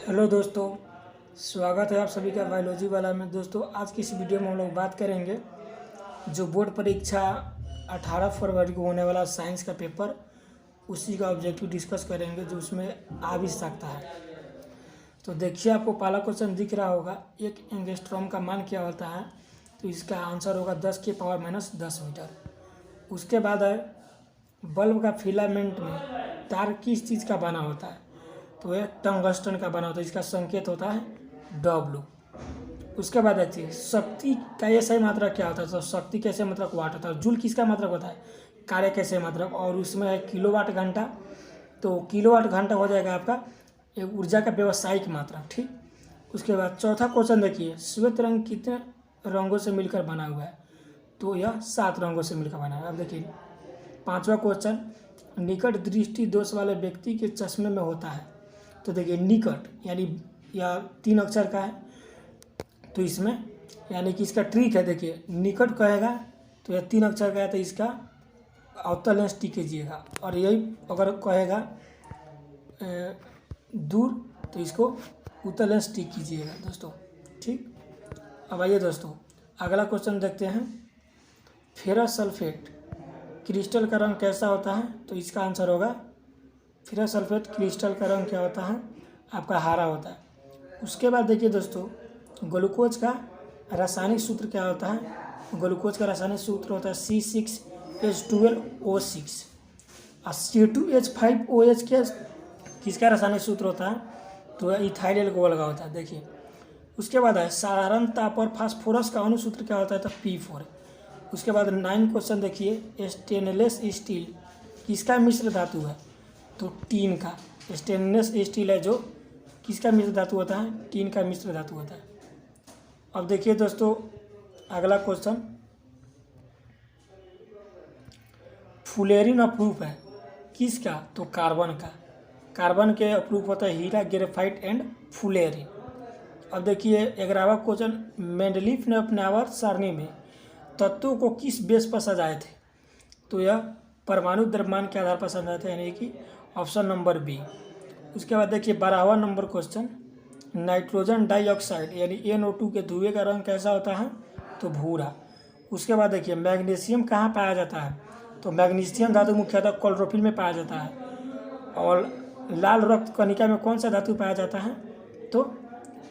Hello दोस्तों, स्वागत है आप सभी का बायोलॉजी वाला में। दोस्तों, आज की इस वीडियो में हम लोग बात करेंगे जो बोर्ड परीक्षा 18 फरवरी को होने वाला साइंस का पेपर, उसी का ऑब्जेक्टिव डिस्कस करेंगे जो उसमें आ भी सकता है। तो देखिए, आपको पहला क्वेश्चन दिख रहा होगा, एक एंगस्ट्रॉम का मान क्या होता है। तो इसका आंसर होगा 10⁻⁻10 मीटर। उसके बाद है बल्ब का फिलामेंट में तार किस चीज़ का बना होता है। तो यह टंगस्टन का बना होता है, इसका संकेत होता है W। उसके बाद देखिए, शक्ति का ये सही मात्रक क्या होता है। तो शक्ति कैसे मात्रक वाट होता है। जूल किसका मात्रक होता है, कार्य कैसे मात्रक, और उसमें है किलोवाट घंटा। तो किलोवाट घंटा हो जाएगा आपका एक ऊर्जा का व्यावसायिक मात्रक। ठीक। उसके बाद चौथा क्वेश्चन देखिए, श्वेत रंग कितने रंगों से मिलकर बना हुआ है। तो यह 7 रंगों से मिलकर बना हुआ है। अब देखिए पांचवा क्वेश्चन, निकट दृष्टि दोष वाले व्यक्ति के चश्मे में होता है। तो देखिए निकट यानी या 3 अक्षर का है, तो इसमें यानी कि इसका ट्रिक है। देखिए निकट कहेगा तो यह 3 अक्षर का है, तो इसका अवतल लेंस टिक कीजिएगा। और यही अगर कहेगा दूर, तो इसको उत्तल लेंस टिक कीजिएगा दोस्तों। ठीक। अब आइए दोस्तों, अगला क्वेश्चन देखते हैं, फेरस सल्फेट क्रिस्टल का रंग कैसा होता है। तो इसका आंसर होगा फेरस सल्फेट क्रिस्टल का रंग क्या होता है, आपका हरा होता है। उसके बाद देखिए दोस्तों, ग्लूकोज का रासायनिक सूत्र क्या होता है। ग्लूकोज का रासायनिक सूत्र होता है C6H12O6। और C2H5OH के किसका रासायनिक सूत्र होता है, तो इथाइल एल्कोहल का होता है। देखिए उसके बाद है साधारण ताप पर फास्फोरस का अनुसूत्र क्या होता है, तो P4। उसके बाद 9 क्वेश्चन देखिए, स्टेनलेस स्टील किसका मिश्र धातु है। तो टीन का। स्टेनलेस स्टील है जो किसका मिश्र धातु होता है, टीन का मिश्र धातु होता है। अब देखिए दोस्तों, अगला क्वेश्चन, फुलेरिन अप्रूफ है किसका, तो कार्बन का। कार्बन के अप्रूफ होता है हीरा, ग्रेफाइट एंड फुलेरिन। अब देखिए 11वां क्वेश्चन, मेंडलीफ ने अपने आवर्त सारणी में तत्वों को किस बेस पर सजाए थे। तो यह परमाणु द्रव्यमान के आधार पर सजाए थे, यानी कि ऑप्शन नंबर बी। उसके बाद देखिए 12वां नंबर क्वेश्चन, नाइट्रोजन डाइऑक्साइड यानी NO2 के धुएं का रंग कैसा होता है, तो भूरा। उसके बाद देखिए मैग्नीशियम कहाँ पाया जाता है। तो मैग्नीशियम धातु मुख्यतः क्लोरोफिल में पाया जाता है। और लाल रक्त कणिका में कौन सा धातु पाया जाता है, तो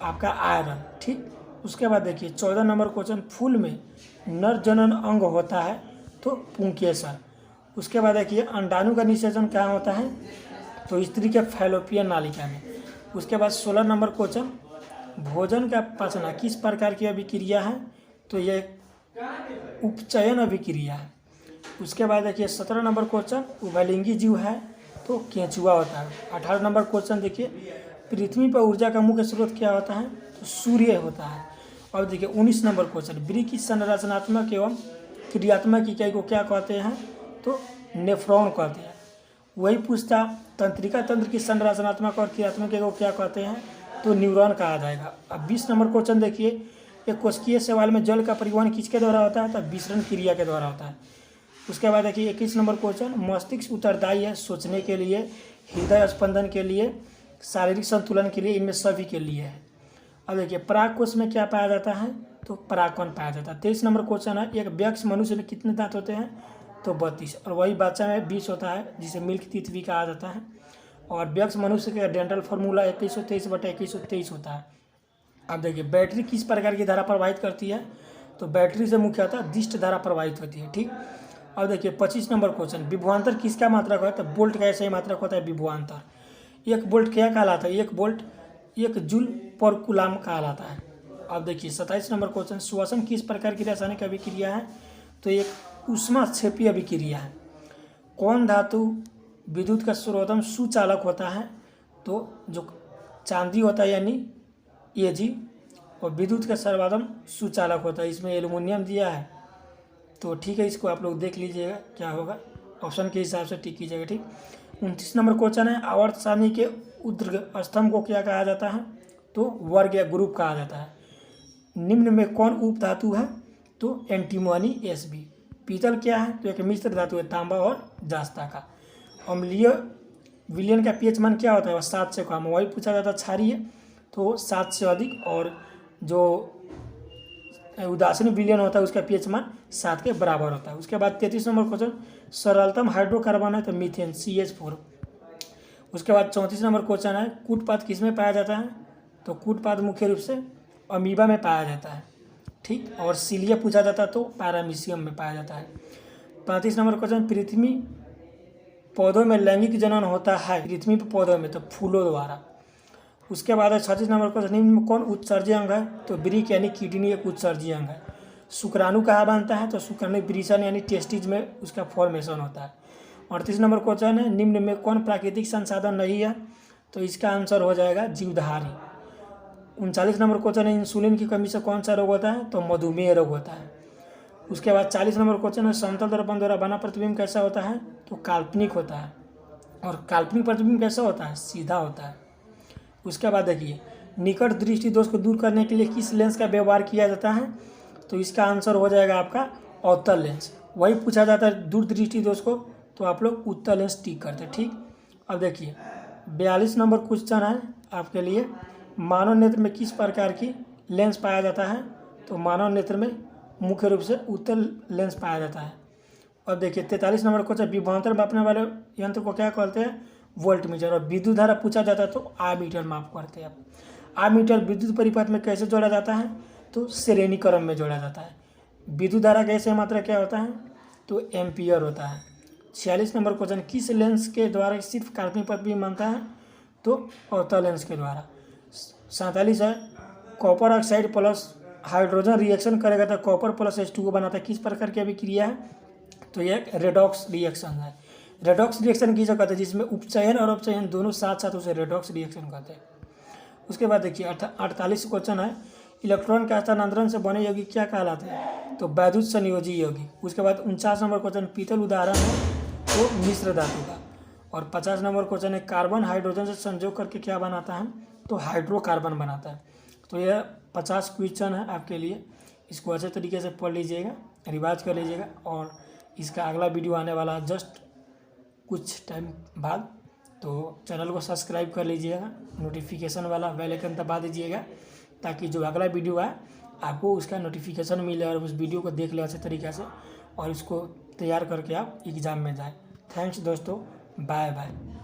आपका आयरन। ठीक। उसके बाद देखिए 14 नंबर क्वेश्चन, फूल में नर जनन अंग होता है, तो पुंकेसर। उसके बाद देखिए अंडाणु का निषेचन कहाँ होता है, तो स्त्री के फैलोपियन नालिका में। उसके बाद 16 नंबर क्वेश्चन, भोजन का पचना किस प्रकार की अभिक्रिया है, तो यह उपचयन अभिक्रिया है। उसके बाद देखिए 17 नंबर क्वेश्चन, उभयलिंगी जीव है, तो केंचुआ होता है। 18 नंबर क्वेश्चन देखिए, पृथ्वी पर ऊर्जा का मुख्य स्रोत क्या होता है, तो सूर्य होता है। और देखिए 19 नंबर क्वेश्चन, वृक्क की संरचनात्मक एवं क्रियात्मक इकाई को क्या कहते हैं, तो नेफ्रॉन कहते हैं। वही पूछता तंत्रिका तंत्र की संरचनात्मक और क्रियात्मक इकाई को क्या कहते हैं, तो न्यूरॉन कहा जाएगा। अब 20 नंबर क्वेश्चन देखिए, एक कोशिकीय शैवाल में जल का परिवहन किसके द्वारा होता है, तो विसरण क्रिया के द्वारा होता है। उसके बाद देखिए 21 नंबर क्वेश्चन, मस्तिष्क उत्तरदायी है सोचने के लिए, हृदय स्पंदन के लिए, शारीरिक संतुलन के लिए, इनमें सभी के लिए है। अब देखिए परागकोश में क्या पाया जाता है, तो परागकण पाया जाता है। 23 नंबर क्वेश्चन है, एक वयस्क मनुष्य में कितने दांत होते हैं, तो 32। और वही बच्चा में 20 होता है, जिसे मिल्क टीथ भी कहा जाता है। और वयस्क मनुष्य का डेंटल फार्मूला 2123/2123 होता है। अब देखिए बैटरी किस प्रकार की धारा प्रवाहित करती है, तो बैटरी से मुख्यतः दिष्ट धारा प्रवाहित होती है। ठीक। अब देखिए 25 नंबर क्वेश्चन, विभवांतर किसका मात्रक है, तो बोल्ट का ऐसा ही मात्रक होता है विभवांतर। 1 वोल्ट क्या कहलाता है, 1 वोल्ट 1 जूल पर कूलाम कहलाता है। अब देखिए 27 नंबर क्वेश्चन, श्वसन किस प्रकार की रासायनिक अभिक्रिया है, तो एक ऊष्माक्षेपी अभिक्रिया है। कौन धातु विद्युत का सर्वोत्तम सुचालक होता है, तो जो चांदी होता है यानी Ag, और विद्युत का सर्वोत्तम सुचालक होता है। इसमें एल्युमिनियम दिया है, तो ठीक है, इसको आप लोग देख लीजिएगा क्या होगा, ऑप्शन के हिसाब से टिक कीजिएगा। ठीक। 29 नंबर क्वेश्चन है, आवर्त सारणी के ऊर्ध्व स्तंभ को क्या कहा जाता है, तो वर्ग या ग्रुप कहा जाता है। निम्न में कौन उप धातु है, तो एंटीमोनी Sb। पीतल क्या है, तो एक मिश्र धातु है तांबा और जास्ता का। अम्लीय विलयन का pH मान क्या होता है, 7 से कम। वही पूछा जाता है क्षारीय, तो 7 से अधिक, और जो उदासीन विलयन होता है उसका पीएच मान 7 के बराबर होता है। उसके बाद 33 नंबर क्वेश्चन, सरलतम हाइड्रोकार्बन है तो मीथेन CH4। उसके बाद 34 नंबर क्वेश्चन है, कूटपाद किस में पाया जाता है, तो कूटपाद मुख्य रूप से अमीबा में पाया जाता है, ठीक। और सीलिया पूछा जाता है तो पैरामीशियम में पाया जाता है। 35 नंबर क्वेश्चन, पृथ्वी पौधों में लैंगिक जनन होता है, पृथ्वी पौधों में तो फूलों द्वारा। उसके बाद है 36 नंबर क्वेश्चन, निम्न में कौन उत्सर्जी अंग है, तो ब्रिक यानी किडनी एक उत्सर्जी अंग है। शुक्राणु कहाँ बनता है, तो शुक्राणु वृषण यानी टेस्टिज में उसका फॉर्मेशन होता है। 38 नंबर क्वेश्चन है, निम्न में कौन प्राकृतिक संसाधन नहीं है, तो इसका आंसर हो जाएगा जीवधारी। 39 नंबर क्वेश्चन है, इंसुलिन की कमी से कौन सा रोग होता है, तो मधुमेह रोग होता है। उसके बाद 40 नंबर क्वेश्चन है, समतल दर्पण द्वारा बना प्रतिबिंब कैसा होता है, तो काल्पनिक होता है। और काल्पनिक प्रतिबिंब कैसा होता है, सीधा होता है। उसके बाद देखिए, निकट दृष्टि दोष को दूर करने के लिए किस लेंस का व्यवहार किया जाता है, तो इसका आंसर हो जाएगा आपका अवतल लेंस। वही पूछा जाता है दूर दृष्टि दोष को, तो आप लोग उत्तल लेंस टिक करते हैं, ठीक। अब देखिए 42 नंबर क्वेश्चन है आपके लिए, मानव नेत्र में किस प्रकार की लेंस पाया जाता है, तो मानव नेत्र में मुख्य रूप से उत्तल लेंस पाया जाता है। अब देखिए 43 नंबर क्वेश्चन, विभवांतर मापने वाले यंत्र को क्या कहते हैं, वोल्टमीटर। और विद्युत धारा पूछा जाता है तो आमीटर माप करते हैं आप। आमीटर विद्युत परिपथ में कैसे जोड़ा जाता है, तो श्रेणी क्रम में जोड़ा जाता है। विद्युत धारा का ऐसे मात्रा क्या होता है, तो एम्पियर होता है। 46 नंबर क्वेश्चन, किस लेंस के द्वारा सिर्फ काल्पनिक प्रतिबिंब बनता है, तो अवतल लेंस के द्वारा। 47 है, copper oxide plus hydrogen reaction करेगा तो कॉपर प्लस H2O बनाता है, किस प्रकार की अभिक्रिया है, तो ये एक रेडॉक्स रिएक्शन है। रेडॉक्स रिएक्शन किसे कहते हैं, जिसमें उपचयन और अपचयन दोनों साथ साथ उसे रेडॉक्स रिएक्शन कहते हैं। उसके बाद देखिए 48 क्वेश्चन है, इलेक्ट्रॉन के हस्तांतरण से बने यौगिक क्या कहलाते हैं, तो वैद्युत संयोजी यौगिक। उसके बाद 49 नंबर क्वेश्चन, पीतल उदाहरण है तो मिश्र धातु का। और 50 नंबर क्वेश्चन है, कार्बन हाइड्रोजन से संयोग करके क्या बनाता है, तो हाइड्रोकार्बन बनाता है। तो यह 50 क्वेश्चन है आपके लिए, इसको अच्छे तरीके से पढ़ लीजिएगा, रिवाइज कर लीजिएगा। और इसका अगला वीडियो आने वाला जस्ट कुछ टाइम बाद, तो चैनल को सब्सक्राइब कर लीजिएगा, नोटिफिकेशन वाला बेल आइकन दबा दीजिएगा, ताकि जो अगला वीडियो आए आपको उसका नोटिफिकेशन मिले और उस वीडियो को देख ले अच्छे तरीके से, और इसको तैयार करके आप एग्ज़ाम में जाए। थैंक्स दोस्तों, बाय बाय।